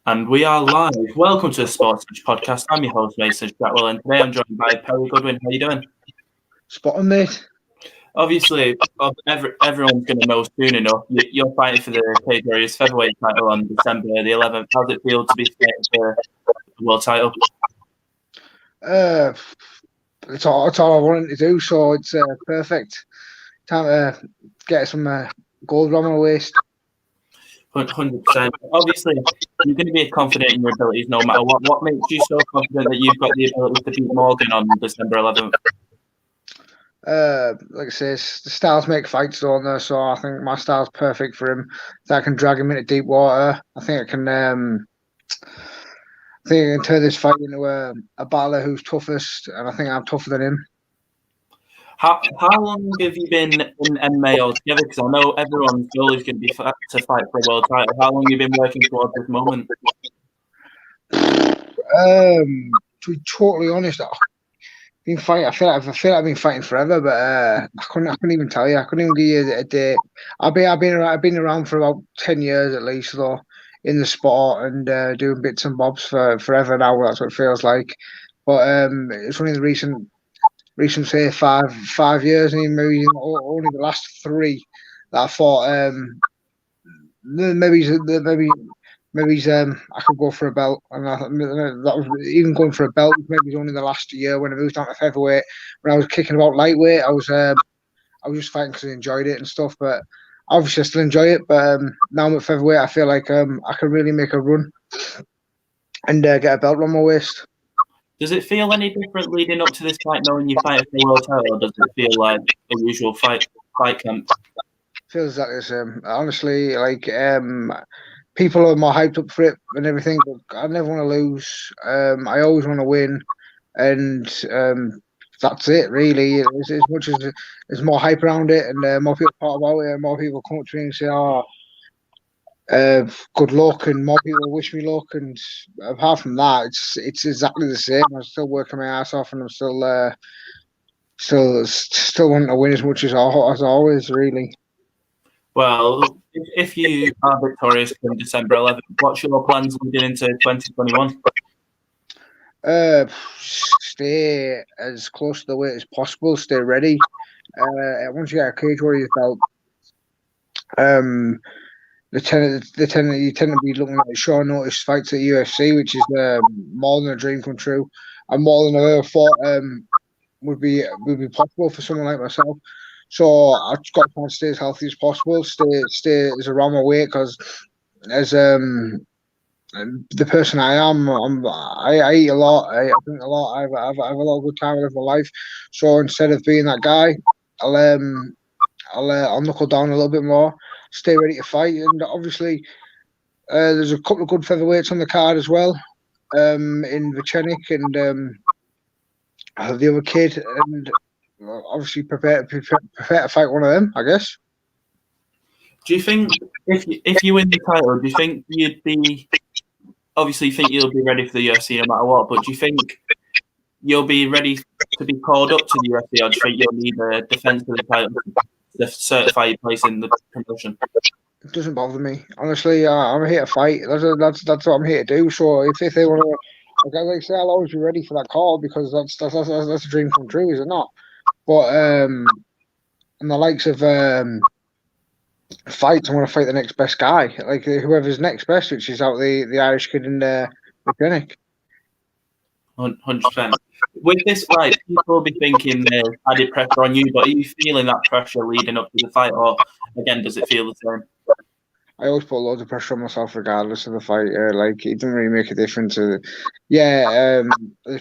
And we are live. Welcome to the Sports Sesh podcast. I'm your host, Sesh, and today I'm joined by Perry Goodwin. How you doing? Spot on, mate. Obviously, everyone's going to know soon enough. You're fighting for the Cage Warriors Featherweight title on December the 11th. How does it feel to be fighting for the world title? It's all I wanted to do, so it's perfect. Time to get some gold around my waist. 100%. Obviously, you're going to be confident in your abilities no matter what. What makes you so confident that you've got the ability to beat Morgan on December 11th? Like I say, the styles make fights, don't they? So I think my style's perfect for him. That I can drag him into deep water. I think I can. I think I can turn this fight into a battler who's toughest, and I think I'm tougher than him. How long have you been in MMA altogether? Because I know everyone's goal is going to be to fight for a world title. How long have you been working towards this moment? To be totally honest, been fighting. I feel like I've been fighting forever, but I couldn't even tell you. I couldn't even give you a date. I've been around for about 10 years at least, though, in the sport and doing bits and bobs for forever now. That's what it feels like. But it's only the recent say 5 years, and maybe only the last three that I thought maybe I could go for a belt, and that was even going for a belt. Maybe only the last year when I moved down to featherweight. When I was kicking about lightweight, I was just fighting because I enjoyed it and stuff. But obviously, I still enjoy it. But now I'm at featherweight, I feel like I can really make a run and get a belt around my waist. Does it feel any different leading up to this fight, knowing you fight for the world title, or does it feel like a usual fight camp? Feels exactly the same. Honestly, like people are more hyped up for it and everything, but I never want to lose. I always want to win, and that's it really. As much as there's more hype around it and more people talk about it, and more people come up to me and say, "Oh, good luck," and more people wish me luck. And apart from that, it's exactly the same. I'm still working my ass off, and I'm still wanting to win as much as always, really. Well, if you are victorious on December 11th, what's your plans leading into 2021? Stay as close to the weight as possible. Stay ready. Once you get a Cage Warriors belt, you tend to be looking at short notice fights at UFC, which is more than a dream come true, and more than I ever thought would be possible for someone like myself. So I've just got to try and stay as healthy as possible. Stay as around my weight because as the person I am, I eat a lot, I drink a lot, I have a lot of good time, I live my life. So instead of being that guy, I'll knuckle down a little bit more, stay ready to fight, and obviously there's a couple of good featherweights on the card as well, in Vichenik and the other kid, and obviously prepare to fight one of them, I guess. Do you think if you win the title, do you think you'd be obviously you think you'll be ready for the UFC no matter what, but do you think you'll be ready to be called up to the UFC, or do you think you'll need a defense of the title to certify your place in the promotion? It doesn't bother me, honestly. I'm here to fight. That's what I'm here to do. So if they want to, like I say, I'll always be ready for that call because that's a dream come true, is it not? But and the likes of fights, I want to fight the next best guy, like whoever's next best, which is out the Irish kid in the clinic. 100%. With this fight, people will be thinking there's added pressure on you, but are you feeling that pressure leading up to the fight, or again, does it feel the same? I always put loads of pressure on myself regardless of the fight. Like it doesn't really make a difference. There's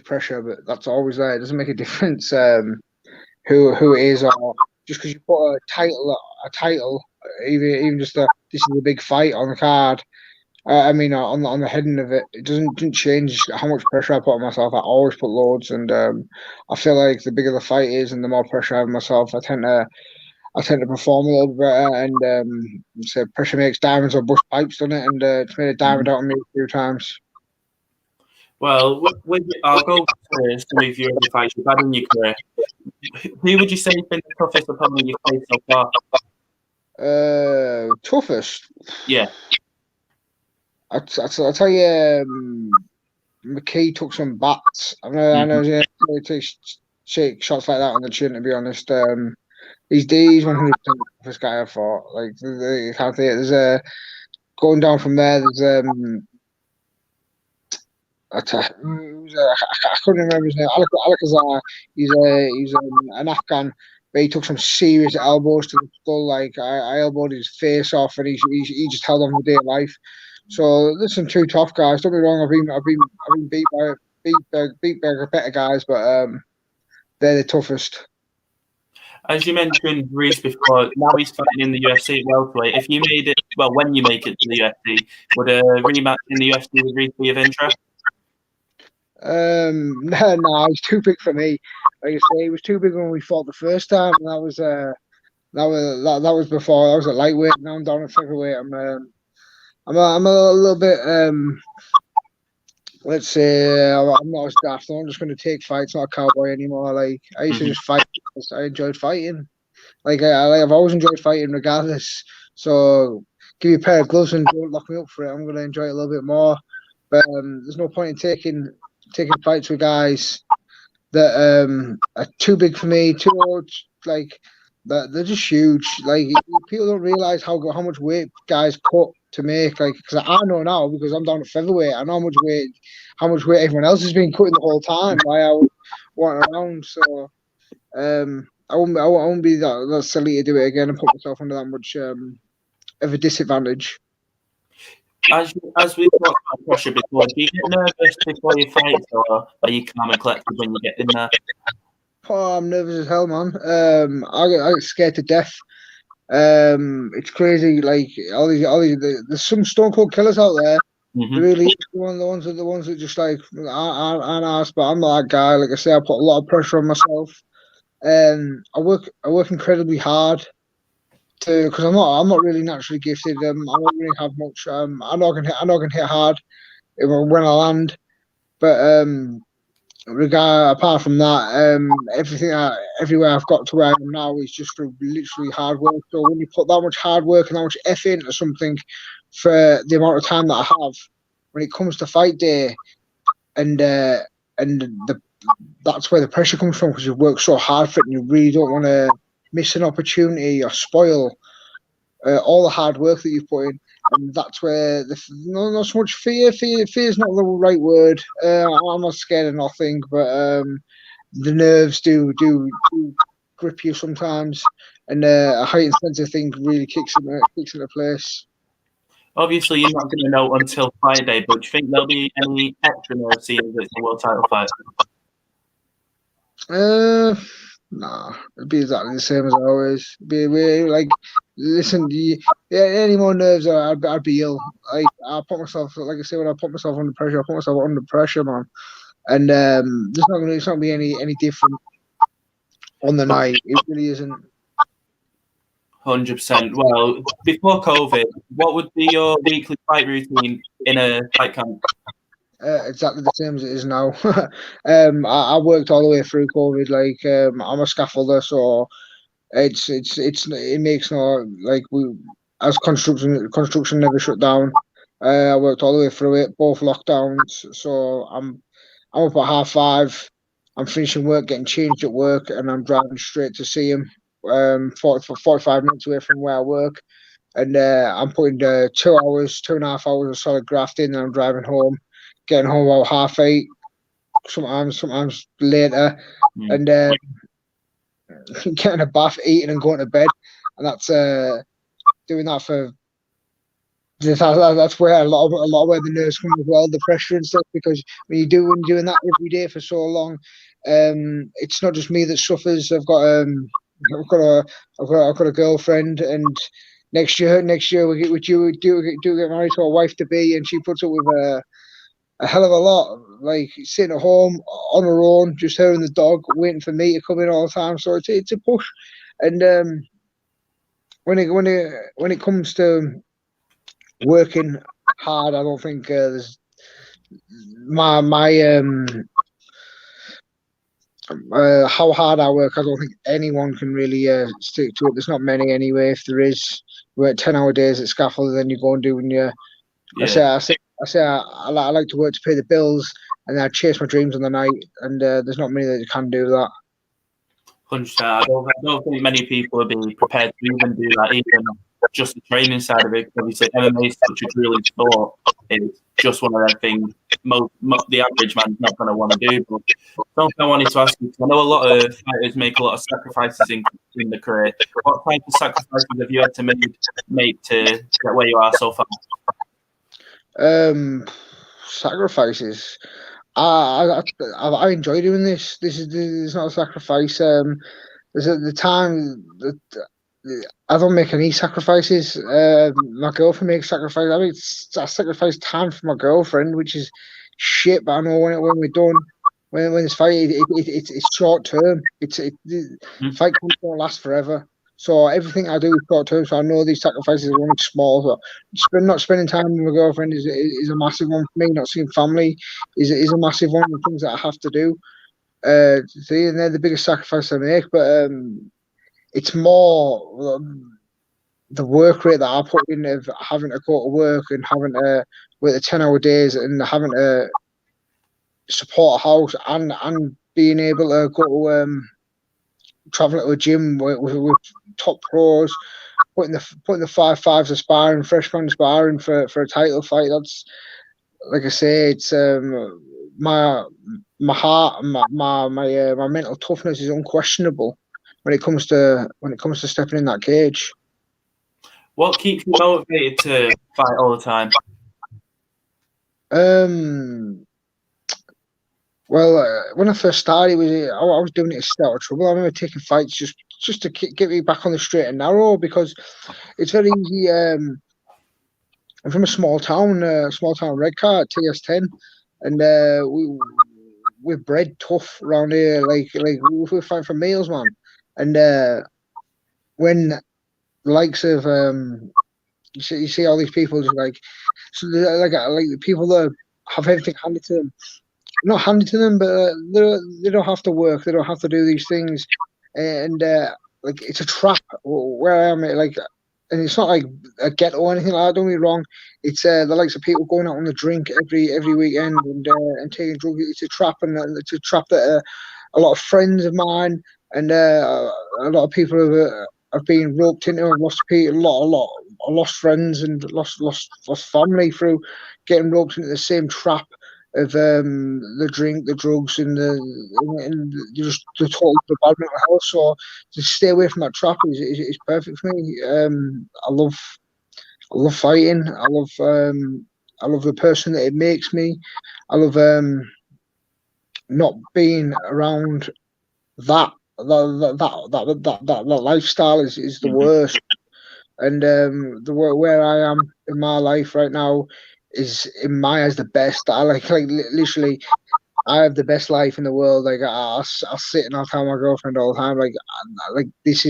pressure, but that's always there. It doesn't make a difference who it is, or just because you put a title, even just this is a big fight on the card. I mean, on the heading of it, it didn't change how much pressure I put on myself. I always put loads, and I feel like the bigger the fight is, and the more pressure I have on myself, I tend to perform a little better. And so pressure makes diamonds or bust pipes, doesn't it? And it's made a diamond out of me a few times. Well, I'll go to some of your other fights you've had in your career. Who would you say has been the toughest opponent you've faced so far? Toughest? Yeah. I tell you, McKee took some bats. I know he takes shake shots like that on the chin. To be honest, he's 100% the toughest guy I fought. Like you can't say it. There's going down from there. There's I couldn't remember his name. Alakazar. He's an Afghan, but he took some serious elbows to the skull. Like I elbowed his face off, and he just held on for dear life. So there's some two tough guys. Don't be wrong. I've been beat by better guys, but they're the toughest. As you mentioned Reese before, now he's fighting in the UFC at welterweight. If you made it, well, when you make it to the UFC, would a rematch in the UFC with Reese be of interest? No, he's too big for me. Like I say, he was too big when we fought the first time, and that was before I was at lightweight. Now I'm down at featherweight. I'm a little bit let's say I'm not as daft. I'm just going to take fights, not a cowboy anymore. Like I used to just fight because I enjoyed fighting. I've always enjoyed fighting regardless. So give me a pair of gloves and don't lock me up for it. I'm going to enjoy it a little bit more. But there's no point in taking fights with guys that are too big for me, too old. Like they're just huge. Like people don't realize how much weight guys cut to make. Like because I know now because I'm down at featherweight. I know how much weight everyone else has been cutting the whole time. Why I want around. So I won't be that silly to do it again and put myself under that much of a disadvantage. As we've talked about pressure before, do you get nervous before you fight, or are you calm and collected when you get in there? Oh, I'm nervous as hell, man. I get scared to death. It's crazy. Like all these, there's some stone cold killers out there. Really, the ones that just like aren't asked. But I'm not that guy. Like I say, I put a lot of pressure on myself. I work incredibly hard because I'm not really naturally gifted. I don't really have much. I know I can hit hard when I land, but apart from that, everywhere I've got to where I am now is just literally hard work. So when you put that much hard work and that much effort into something for the amount of time that I have, when it comes to fight day, and that's where the pressure comes from because you've worked so hard for it and you really don't want to miss an opportunity or spoil all the hard work that you've put in. And that's where not so much fear. Fear is not the right word. I'm not scared of nothing, but the nerves do grip you sometimes, and a heightened sense of thing really kicks into place. Obviously, you're not going to know until Friday, but do you think there'll be any extra nerve scenes at the world title fight? Nah, it'd be exactly the same as always. Listen, any more nerves, I'd be ill. Like I put myself, like I say, when I put myself under pressure, I put myself under pressure, man. And it's not gonna be any different on the night. It really isn't. 100%. Well, before COVID, what would be your weekly fight routine in a fight camp? Exactly the same as it is now. I worked all the way through COVID. Like I'm a scaffolder, so it makes no like we as construction never shut down. I worked all the way through it, both lockdowns. So I'm up at 5:30. I'm finishing work, getting changed at work, and I'm driving straight to see him. 45 minutes away from where I work, and I'm putting 2.5 hours of solid graft in, and I'm driving home, getting home about 8:30. Sometimes later, and getting a bath, eating, and going to bed, and that's doing that for. That's where a lot of where the nerves come as well, the pressure and stuff. Because when you're doing that every day for so long, it's not just me that suffers. I've got a girlfriend, and next year we do get married to a wife to be, and she puts up with a hell of a lot. Like sitting at home on her own, just her and the dog, waiting for me to come in all the time. So it's a push, and when it comes to working hard, I don't think there's my how hard I work. I don't think anyone can really stick to it. There's not many anyway. If there is, we work 10-hour days at scaffold, then you go and doing your Yeah. I like to work to pay the bills, and I chase my dreams in the night. And there's not many that can do that. 100%. I don't think many people would be prepared to even do that, even just the training side of it. Obviously, MMA is such a grueling sport. It's just one of them things the average man's not going to want to do. But something I wanted to ask you, 'cause I know a lot of fighters make a lot of sacrifices in the career. What type of sacrifices have you had to make to get where you are so far? Sacrifices. I enjoy doing this. This is not a sacrifice. There's at the time that I don't make any sacrifices. My girlfriend makes sacrifices. I sacrifice time for my girlfriend, which is shit. But I know when we're done, when it's fight, it's short term. Fight don't last forever. So everything I do is short term. So I know these sacrifices are only small. So not spending time with my girlfriend is a massive one for me. Not seeing family is a massive one. The things that I have to do. And they're the biggest sacrifice I make. But it's more the work rate that I put in of having to go to work and having to work the 10-hour days and having to support a house and being able to go to traveling to a gym with top pros, putting the 5-5s aspiring, freshman aspiring for a title fight. That's, like I say, it's my heart, my mental toughness is unquestionable when it comes to stepping in that cage. What keeps you motivated to fight all the time? Well, when I first started, I was doing it to stay out of trouble. I remember taking fights just to get me back on the straight and narrow, because it's very easy. I'm from a small town red car, TS10, and we're bred tough around here. Like we're fighting for meals, man. And when the likes of you see all these people just like the people that have everything handed to them. Not handed to them, but they don't have to work. They don't have to do these things, and like it's a trap where I am. Like, and it's not like a ghetto or anything like that. Don't get me wrong. It's the likes of people going out on the drink every weekend and taking drugs. It's a trap, and it's a trap that a lot of friends of mine and a lot of people have been roped into. I've lost people, I lost friends and lost family through getting roped into the same trap of the drink, the drugs, and just the total bad mental health. So to stay away from that trap is perfect for me. I love fighting. I love the person that it makes me. I love not being around that lifestyle is the worst. And where I am in my life right now is, in my eyes, the best. I like literally, I have the best life in the world. Like I'll sit and I'll tell my girlfriend all the time, like this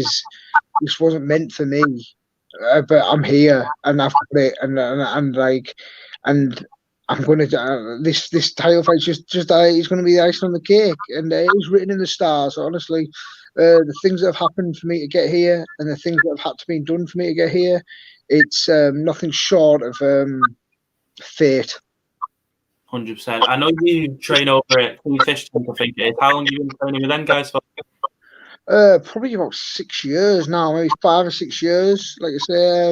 wasn't meant for me, but I'm here and I've got it, and I'm gonna this title fight just it's gonna be the icing on the cake, and it's written in the stars. Honestly, the things that have happened for me to get here, and the things that have had to be done for me to get here, it's nothing short of fate. 100%. I know you train over at Fish Tank, I think it is. How long have you been training with them guys for? Probably about 6 years now, maybe 5 or 6 years. Like I say,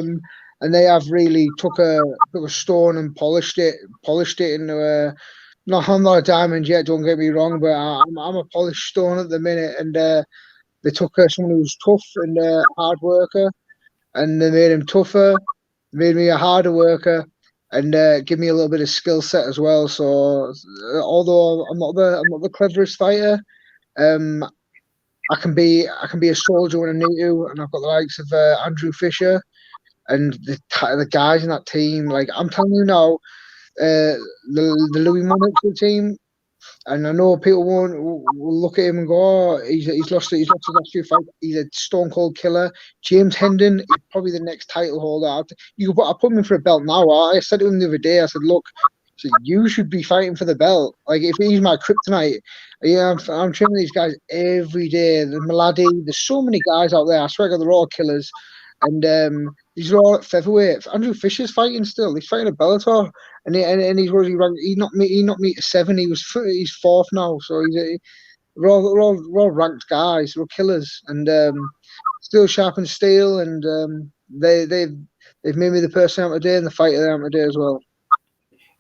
and they have really took a stone and polished it into a. No, I'm not a diamond yet. Don't get me wrong, but I'm a polished stone at the minute. And they took someone who was tough and hard worker, and they made him tougher, made me a harder worker, and give me a little bit of skill set as well. So although I'm not the cleverest fighter, I can be a soldier when I need to, and I've got the likes of Andrew Fisher and the guys in that team. Like I'm telling you now, the Louis Monarchs of the team. And I know people will look at him and go, "Oh, he's lost his last few fights. He's a stone cold killer." James Hendon is probably the next title holder. I put him in for a belt now. I said to him the other day, I said, "Look, so you should be fighting for the belt. Like if he's my kryptonite, yeah, I'm training these guys every day. The Maladi, there's so many guys out there. I swear to God, they're all killers. and he's all at featherweight. Andrew Fisher's fighting still. He's fighting at Bellator, and he's already ranked. He knocked me to 7. He's 4th now, so we're all ranked guys. We're killers, and still sharp and steel, and they've made me the person I am today and the fighter I am today as well.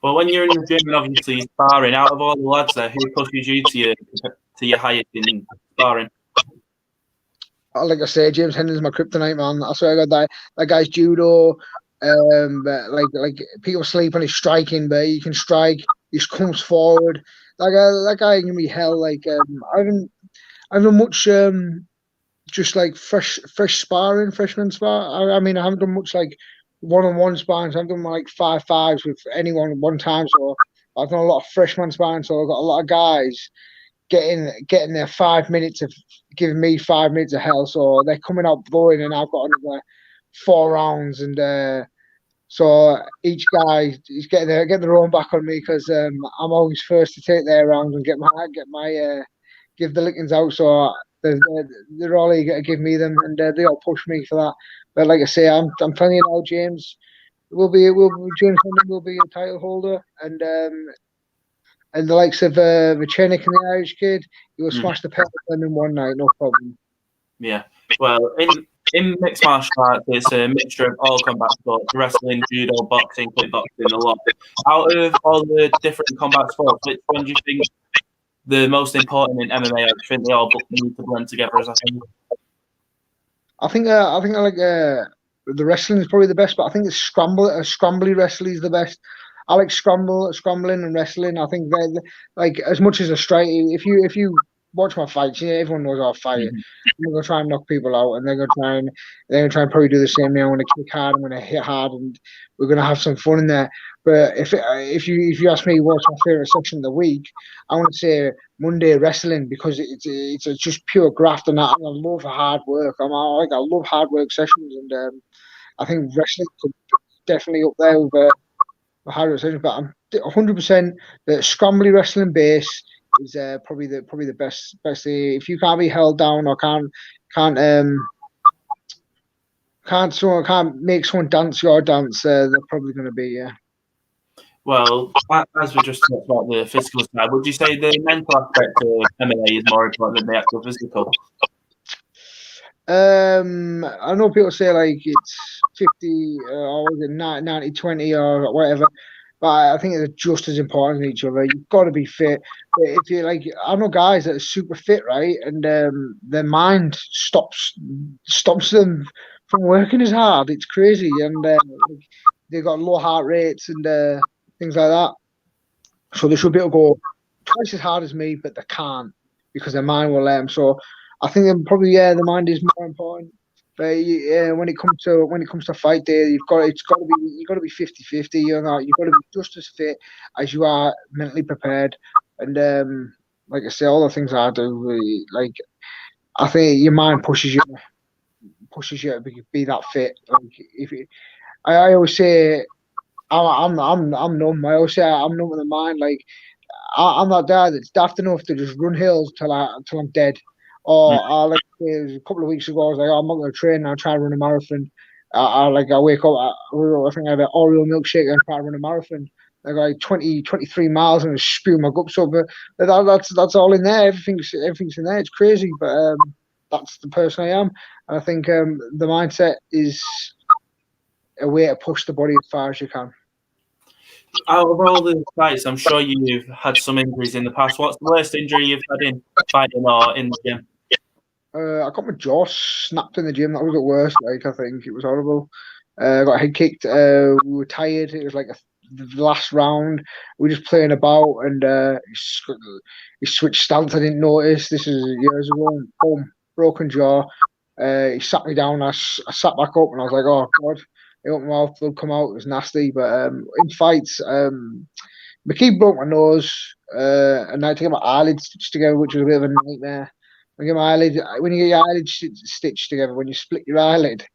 Well, when you're in the gym and obviously sparring, out of all the lads there, who pushes you to your highest in sparring? Like I say, James Hender's my kryptonite, man. I swear to God, that guy's judo. But like people sleep on his striking, but he can strike. He just comes forward. That guy can be hell. Like I haven't much just like fresh sparring, freshman spar. I mean, I haven't done much like one-on-one sparring. So I've done like 5-5s with anyone one time. So I've done a lot of freshman sparring. So I've got a lot of guys getting their 5 minutes of giving me 5 minutes of hell. So they're coming out blowing, and I've got another 4 rounds, and so each guy is getting their own back on me because I'm always first to take their rounds and give the lickings out. So they're all eager to give me them, and they all push me for that. But like I say, I'm telling you now, James James Hunter will be a title holder, and the likes of Vichenik and the Irish kid, he will smash the pedal in one night, no problem. Yeah. Well, in mixed martial arts, it's a mixture of all combat sports: wrestling, judo, boxing, kickboxing, a lot. Out of all the different combat sports, which one do you think the most important in MMA? I think they all need to blend together as a thing. I think I like the wrestling is probably the best, but I think it's scrambly wrestling is the best. I like scrambling and wrestling. I think they're like as much as a straight. If you watch my fights, everyone knows how I fight. I'm gonna try and knock people out, and they're gonna try and probably do the same. I'm gonna kick hard, I'm gonna hit hard, and we're gonna have some fun in there. But if you ask me what's my favorite section of the week, I want to say Monday wrestling, because it's just pure graft, and I love hard work. I love hard work sessions, and I think wrestling could definitely up there with hard work sessions. But I'm 100% the scrambly wrestling base is probably the best. If you can't be held down or can't make someone dance your dance, they're probably going to be Well, as we just talked about the physical side, would you say the mental aspect of MMA is more important than the actual physical? I know people say like it's 50 or 90-20 or whatever, but I think it's just as important as each other. You've got to be fit. If you like, I know guys that are super fit, right, and their mind stops them from working as hard. It's crazy, and they've got low heart rates and things like that. So they should be able to go twice as hard as me, but they can't because their mind will let them. So I think probably the mind is more important. But when it comes to fight day, you got to be 50-50. You've got to be just as fit as you are mentally prepared. And like I say, all the things I do, like I think your mind pushes you to be that fit. Like I always say, I'm numb. I always say I'm numb in the mind. Like I'm that guy that's daft enough to just run hills till I'm dead. Or like a couple of weeks ago, I was like, I'm not going to train. I'll try to run a marathon. I wake up. I think I have an Oreo milkshake and try to run a marathon. I got like 23 miles and I spew my guts up. But that's all in there. Everything's in there. It's crazy, but that's the person I am. And I think the mindset is a way to push the body as far as you can. Out of all the fights, I'm sure you've had some injuries in the past. What's the worst injury you've had in fighting or in the gym? I got my jaw snapped in the gym. That was the worst. Like I think it was horrible. I got head kicked. We were tired. It was like the last round. We were just playing about, and he switched stance. I didn't notice. This is years ago. And boom, broken jaw. He sat me down. I sat back up, and I was like, "Oh God!" It opened my mouth. Blood come out. It was nasty. But in fights, McKee broke my nose, and I had to get my eyelids stitched together, which was a bit of a nightmare. When you get your eyelid stitched together, when you split your eyelid,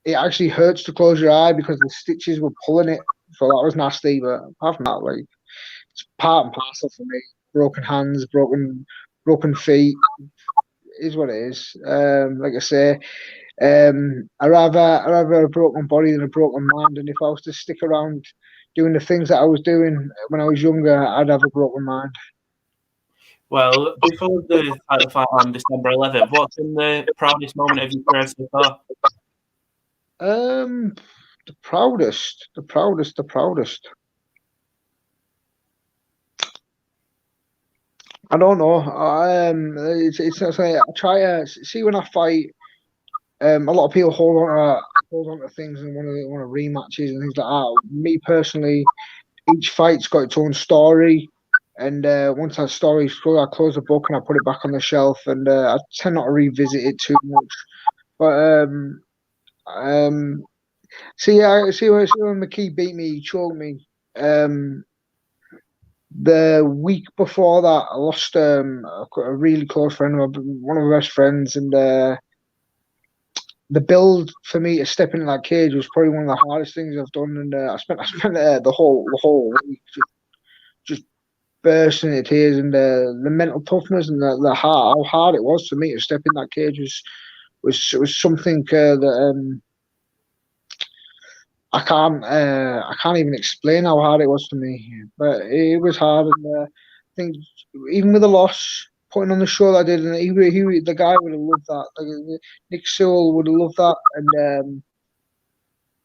it actually hurts to close your eye because the stitches were pulling it. So that was nasty. But apart from that, like it's part and parcel for me. Broken hands, broken feet, is what it is. Like I say, I rather a broken body than a broken mind. And if I was to stick around doing the things that I was doing when I was younger, I'd have a broken mind. Well, before the title fight on December 11th, what's been the proudest moment of your career so far? The proudest. I don't know. It's like I try to see when I fight. A lot of people hold on to things and want to rematches and things like that. Me personally, each fight's got its own story, and once that story's through, I close the book and I put it back on the shelf, and I tend not to revisit it too much. But see when McKee beat me, he choked me. The week before that, I lost a really close friend, one of my best friends, and the build for me to step into that cage was probably one of the hardest things I've done. And I spent the whole week just bursting into tears, and the mental toughness and how hard it was for me to step in that cage was something that I can't even explain how hard it was for me, but it was hard. And I think even with the loss, putting on the show that I did, and the guy would have loved that. Like, Nick Sewell would have loved that, and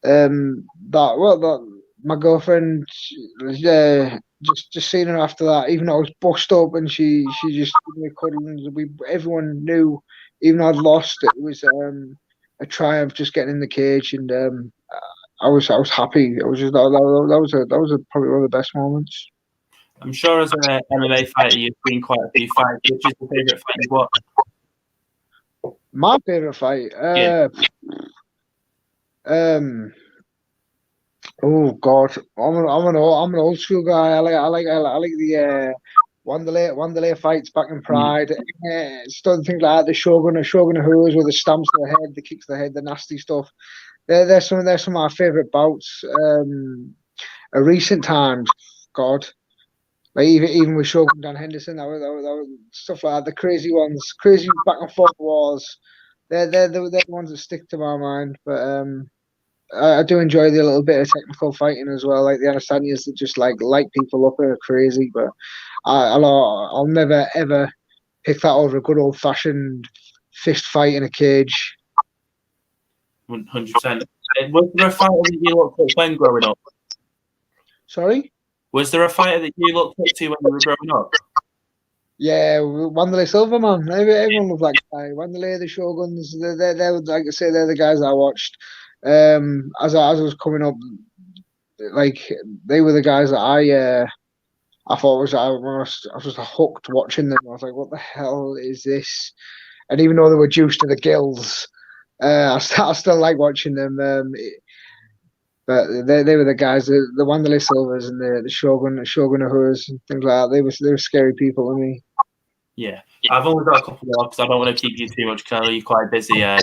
that my girlfriend, just seeing her after that, even though I was bust up, and she just gave me cuddles. Everyone knew, even though I'd lost, it was a triumph just getting in the cage, and I was happy. It was just that was probably one of the best moments. I'm sure as an MMA fighter, you've seen quite a few fights. Which is the favourite fight you've watched? My favourite fight, oh God, I'm an old school guy. I like the Wanderlei fights back in Pride. Stuff things like that. The Shogun of Who's with the stamps to the head, the kicks to the head, the nasty stuff. They're some of my favourite bouts. Recent times, God, like even with Shogun Dan Henderson, that was stuff like that. The crazy ones, crazy back and forth wars. They're the ones that stick to my mind. But I do enjoy the little bit of technical fighting as well, like the Adesanyas that just like light people up and are crazy. But I'll never ever pick that over a good old fashioned fist fight in a cage. 100%. Was there a fighter that you looked at when growing up? Sorry? Was there a fighter that you looked up to when you were growing up? Yeah, Wanderlei Silva, man. Everyone loved that guy. Wanderlei, the Shoguns, they're like I say, they're the guys I watched. As I was coming up, like they were the guys that I thought I was just hooked watching them. I was like, what the hell is this? And even though they were juiced to the gills, I still like watching them. But they were the guys, the Wanderlei Silvas and the Shogun Ahuras and things like that. They were scary people to me. Yeah, I've only got a couple more because I don't want to keep you too much, because you're quite busy. At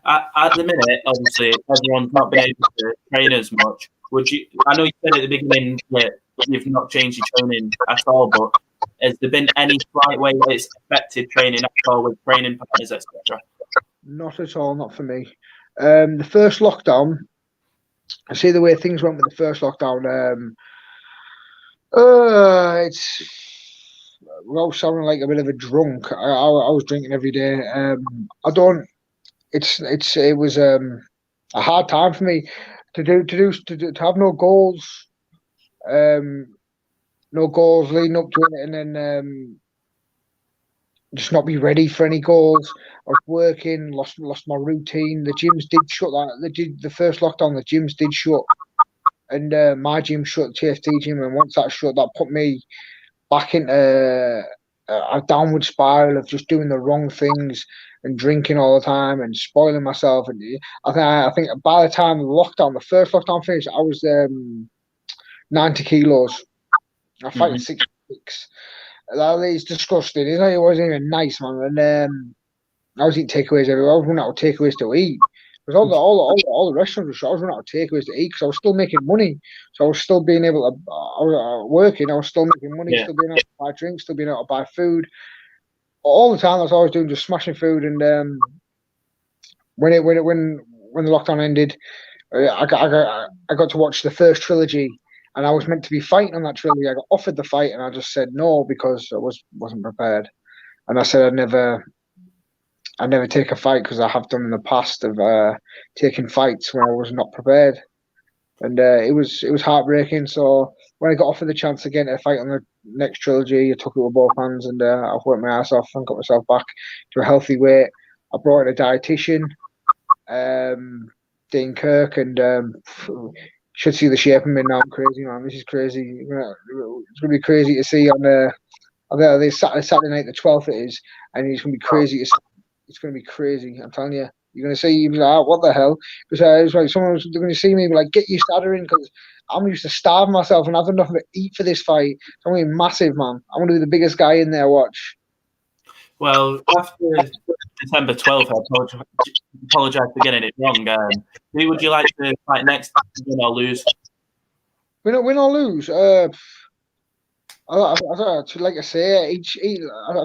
the minute, obviously, everyone's not been able to train as much. Would you? I know you said at the beginning that you've not changed your training at all, but has there been any slight way that it's affected training at all with training partners, etc.? Not at all, not for me. The first lockdown, I see the way things went with the first lockdown. It's without sounding like a bit of a drunk. I was drinking every day. It was a hard time for me to have no goals. No goals leading up to it, and then just not be ready for any goals. I was working, lost my routine. The gyms did shut. The first lockdown, the gyms did shut, and my gym shut, TFT gym, and once that shut, that put me back into a downward spiral of just doing the wrong things and drinking all the time and spoiling myself. And I think by the time the first lockdown finished, I was 90 kilos. I fight 66. That is disgusting. It wasn't even nice, man. And I was eating takeaways everywhere. I was running out of takeaways to eat. Because all the restaurants were shut. I was running out of takeaways to eat because I was still making money. So I was still being able to. I was working. I was still making money. Still being able to buy drinks. Still being able to buy food. All the time, that's all I was doing, just smashing food. And when the lockdown ended, I got to watch the first trilogy, and I was meant to be fighting on that trilogy. I got offered the fight, and I just said no because I wasn't prepared. And I said I'd never take a fight because I have done in the past of taking fights when I was not prepared, and it was heartbreaking. So when I got offered the chance again to fight on the next trilogy, I took it with both hands, and I worked my ass off and got myself back to a healthy weight. I brought in a dietitian, Dean Kirk, and should see the shape of me now. I'm crazy, man. This is crazy. It's gonna be crazy to see on this Saturday night, the 12th it is, and it's gonna be crazy. It's gonna be crazy. I'm telling you. You're gonna see. You'll be like, oh, what the hell? Because it's like they're gonna see me, be like, get your starter in, because I'm used to starve myself and have nothing to eat for this fight. It's gonna be massive, man. I'm gonna be the biggest guy in there. Watch. Well, after December 12th, I apologise for getting it wrong. Who would you like to fight next, win or lose? Win or lose. Like I say, I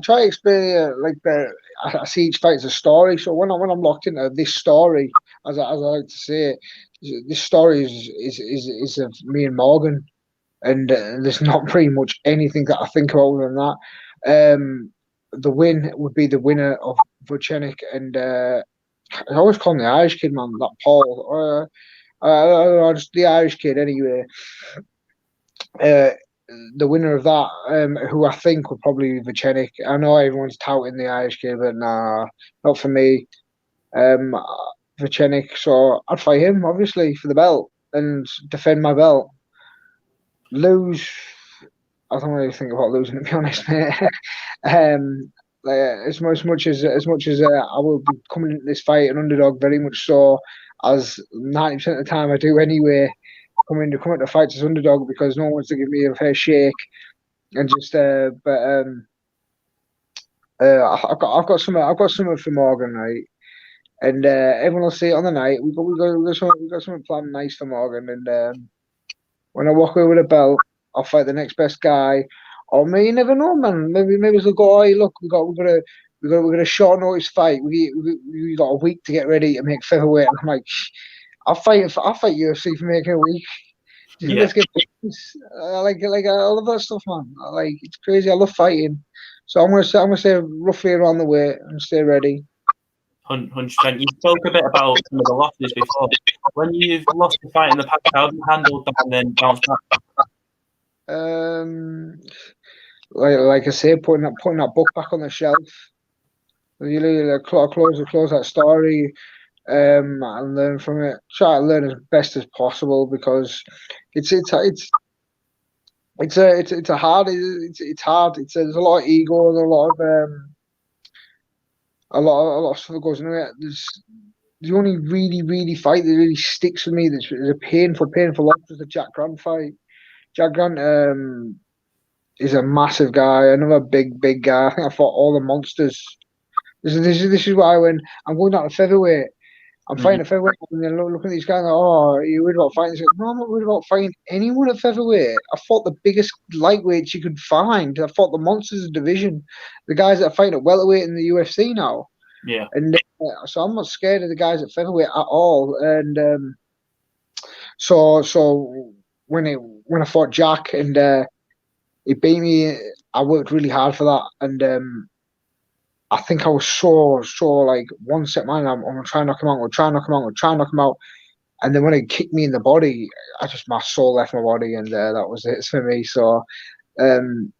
try to explain I see each fight as a story. So when I'm locked into this story, as I like to say, this story is of me and Morgan, and there's not pretty much anything that I think about other than that. The win would be the winner of Vucenic, and I always call him the Irish kid, man. That Paul, just the Irish kid anyway. The winner of that, who I think would probably be Vucenic. I know everyone's touting the Irish kid, but nah, not for me. Vucenic, so I'd fight him obviously for the belt and defend my belt. Lose, I don't really think about losing, to be honest, mate. Like, as much as I will be coming into this fight an underdog, very much so, as 90% of the time I do anyway. Come into fights as underdog because no one wants to give me a fair shake, and just I've got something for Morgan, right? And everyone will see it on the night. We got something planned nice for Morgan, and when I walk away with a belt, I'll fight the next best guy. Or maybe you never know, man. Maybe they'll go, hey, look, we got a short notice fight. We got a week to get ready to make featherweight. And I'm like, I'll fight UFC for making a week. Yeah. Let's get I love that stuff, man. It's crazy. I love fighting. So I'm gonna stay roughly around the weight and stay ready. 100%. You spoke a bit about some of the losses before. When you've lost a fight in the past, how have you handled that and then bounced back? Like I say, putting that book back on the shelf. You close that story, and learn from it. Try to learn as best as possible because it's hard. There's a lot of ego and a lot of stuff that goes into it. There's the only really fight that really sticks with me. That's a painful loss was the Jack Grant fight. Jack Grant is a massive guy, another big guy. I think I fought all the monsters. This is why I'm going down to featherweight. I'm fighting at featherweight, and then look at these guys. Like, oh, are you worried about fighting? No, I'm not worried about fighting anyone at featherweight. I fought the biggest lightweights you could find. I fought the monsters of the division, the guys that are fighting at welterweight in the UFC now. Yeah. And so I'm not scared of the guys at featherweight at all. And so when I fought Jack and he beat me, I worked really hard for that, and I think I was so like one set man. I'm gonna try and knock him out. We'll try and knock him out. We'll try and knock him out. And then when he kicked me in the body, my soul left my body, and that was it for me. So the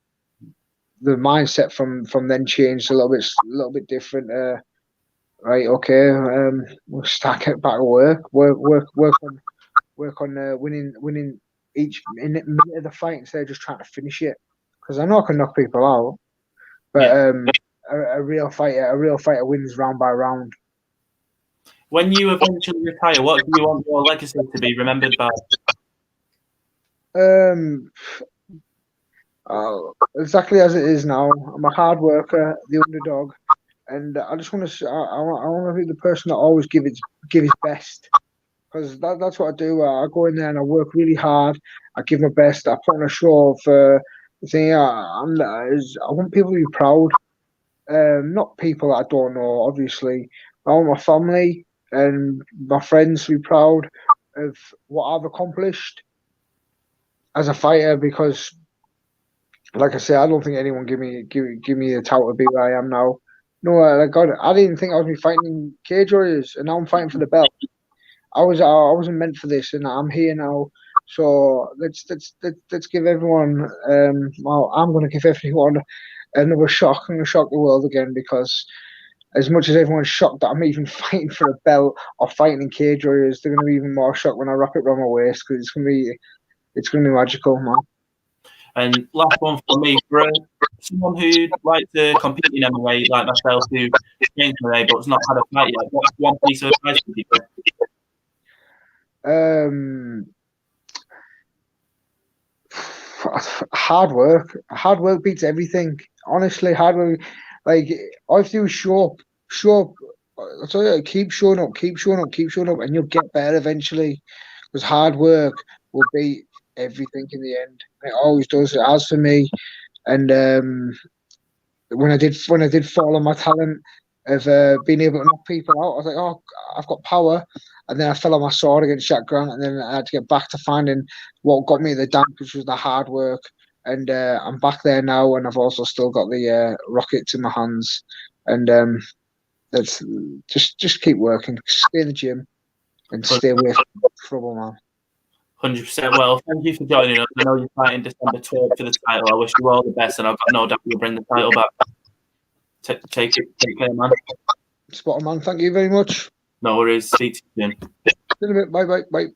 mindset from then changed a little bit different. Right, okay. We'll start getting back to work on winning each minute of the fight instead of just trying to finish it. Because I know I can knock people out, but a real fighter wins round by round. When you eventually retire, what do you want your legacy to be remembered by? Exactly as it is now. I'm a hard worker, the underdog, and I just want to. I want to be the person that always give his best, because that's what I do. I go in there and I work really hard. I give my best. I put on a show for the thing. I want people to be proud. Not people that I don't know, obviously. I want my family and my friends to be proud of what I've accomplished as a fighter. Because, like I say, I don't think anyone give me the title to be where I am now. No, like God, I didn't think I was be fighting in Cage Warriors, and now I'm fighting for the belt. I wasn't meant for this, and I'm here now. So let's give everyone. Well, I'm going to give everyone another shock. I'm going to shock the world again, because as much as everyone's shocked that I'm even fighting for a belt or fighting in Cage Warriors, they're going to be even more shocked when I wrap it around my waist, because it's going to be magical, man. And last one for me, for someone who'd like to compete in MMA, like myself, who trains MMA but's not had a fight yet, what's one piece of advice would you give? Hard work. Hard work beats everything. Honestly, hard work. Like, all you have to do is show up. Show up. That's all you gotta keep showing up, keep showing up, keep showing up, and you'll get better eventually. Because hard work will beat everything in the end. It always does. It has for me. And when I did fall on my talent of being able to knock people out, I was like, oh, I've got power. And then I fell on my sword against Jack Grant, and then I had to get back to finding what got me the dance, which was the hard work. And I'm back there now, and I've also still got the rockets in my hands. And that's just keep working, stay in the gym, and stay away from trouble, man. 100%. Well, thank you for joining us. I know you're fighting December 12th for the title. I wish you all the best, and I've got no doubt you'll bring the title back. Take care, man. Spot on, man. Thank you very much. No worries. Speak to you soon. In a bit. Bye.